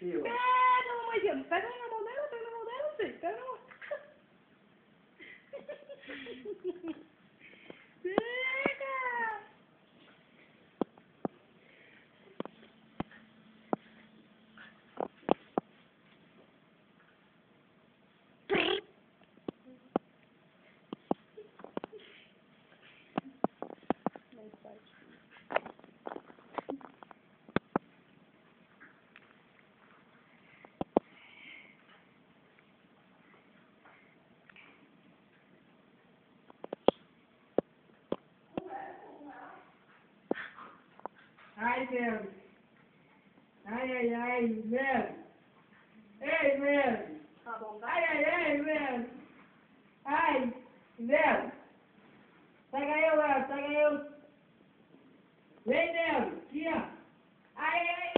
Eu. Pega, mamãe, pega na mão dela, pega na mão dela, filho. Pega na mão. Pega! Mais forte. Ai, Deus. Ai, ai, ai, Deus. Ei, Deus. Tá bom, tá? Ai, ai, ai, Deus. Ai, Deus. Pega eu, Léo, pega eu. Vem, Deus. Aqui, ó. Ai, ai,